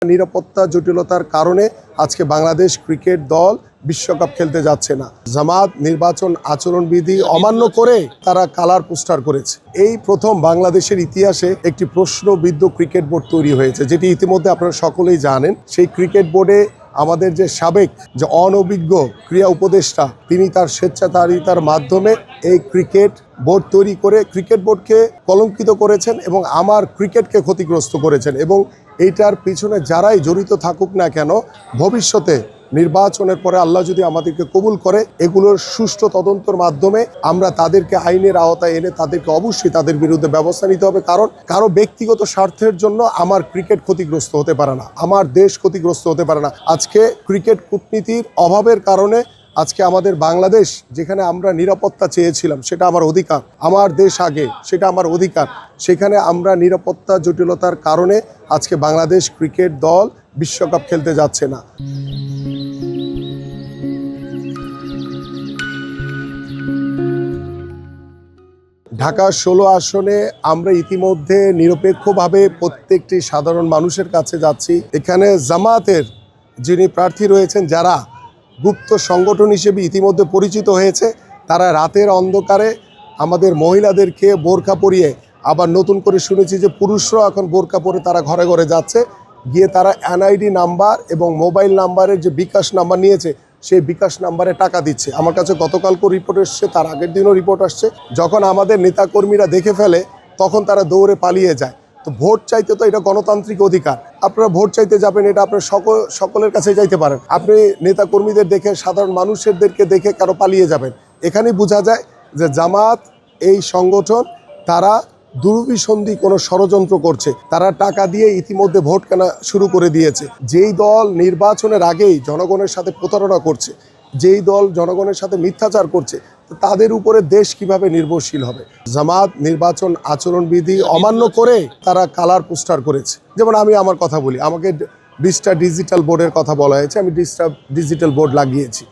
নিরাপত্তা জটিলতার কারণে আজকে বাংলাদেশ ক্রিকেট দল বিশ্বকাপ খেলতে যাচ্ছে না। জামাত নির্বাচন আচরণবিধি অমান্য করে তারা কালার পোস্টার করেছে। এই প্রথম বাংলাদেশের ইতিহাসে একটি প্রশ্নবিদ্ধ ক্রিকেট বোর্ড তৈরি হয়েছে, যেটি ইতিমধ্যে আপনারা সকলেই জানেন। সেই ক্রিকেট বোর্ডে আমাদের যে সাবেক যে অনভিজ্ঞ ক্রীড়া উপদেষ্টা, তিনি তার স্বেচ্ছাচারিতার মাধ্যমে এই ক্রিকেট বোর্ড তৈরি করে ক্রিকেট বোর্ডকে কলঙ্কিত করেছেন এবং আমার ক্রিকেটকে ক্ষতিগ্রস্ত করেছেন। এবং এইটার পিছনে যারাই জড়িত থাকুক না কেন, ভবিষ্যতে নির্বাচনের পরে আল্লাহ যদি আমাদেরকে কবুল করে, এগুলোর সুষ্ঠু তদন্তের মাধ্যমে আমরা তাদেরকে আইনের আওতায় এনে তাদেরকে অবশ্যই তাদের বিরুদ্ধে ব্যবস্থা নিতে হবে। কারণ কারো ব্যক্তিগত স্বার্থের জন্য আমার ক্রিকেট ক্ষতিগ্রস্ত হতে পারে না, আমার দেশ ক্ষতিগ্রস্ত হতে পারে না। আজকে ক্রিকেট কূটনীতির অভাবের কারণে আজকে আমাদের বাংলাদেশ, যেখানে আমরা নিরাপত্তা চেয়েছিলাম, সেটা আমার অধিকার, আমার দেশ আগে, সেটা আমার অধিকার, সেখানে আমরা নিরাপত্তা জটিলতার কারণে আজকে বাংলাদেশ ক্রিকেট দল বিশ্বকাপ খেলতে যাচ্ছে না। ঢাকা 16 আসনে আমরা ইতিমধ্যে নিরপেক্ষভাবে প্রত্যেকটি সাধারণ মানুষের কাছে যাচ্ছি। এখানে জামাতের যিনি প্রার্থী রয়েছেন, যারা গুপ্ত সংগঠন হিসেবে ইতিমধ্যে পরিচিত হয়েছে, তারা রাতের অন্ধকারে আমাদের মহিলাদেরকে বোরকা পরিয়ে, আবার নতুন করে শুনেছি যে পুরুষরাও এখন বোরকা পরে তারা ঘরে ঘরে যাচ্ছে, গিয়ে তারা এনআইডি নাম্বার এবং মোবাইল নাম্বারের যে বিকাশ নাম্বার নিয়েছে, সেই বিকাশ নাম্বারে টাকা দিচ্ছে। আমার কাছে গতকালকেও রিপোর্ট এসছে, তার আগের দিনও রিপোর্ট আসছে। যখন আমাদের নেতাকর্মীরা দেখে ফেলে, তখন তারা দৌড়ে পালিয়ে যায়। তো ভোট চাইতে তো এটা গণতান্ত্রিক অধিকার, আপনারা ভোট চাইতে যাবেন, এটা আপনার সকলের কাছে যাইতে পারেন। আপনি নেতাকর্মীদের দেখে, সাধারণ মানুষদেরকে দেখে কারো পালিয়ে যাবেন। এখানেই বোঝা যায় যে জামাত এই সংগঠন, তারা দুরভিসন্ধি কোনো ষড়যন্ত্র করছে। তারা টাকা দিয়ে ইতিমধ্যে ভোট কেনা শুরু করে দিয়েছে। যেই দল নির্বাচনের আগেই জনগণের সাথে প্রতারণা করছে, যেই দল জনগণের সাথে মিথ্যাচার করছে, তাদের উপরে দেশ কিভাবে নির্ভরশীল হবে? জামাত নির্বাচন আচরণবিধি অমান্য করে তারা কালার পোস্টার করেছে। যেমন আমি আমার কথা বলি, আমাকে 20টা ডিজিটাল বোর্ডের কথা বলা হয়েছে, আমি 20টা ডিজিটাল বোর্ড লাগিয়েছি।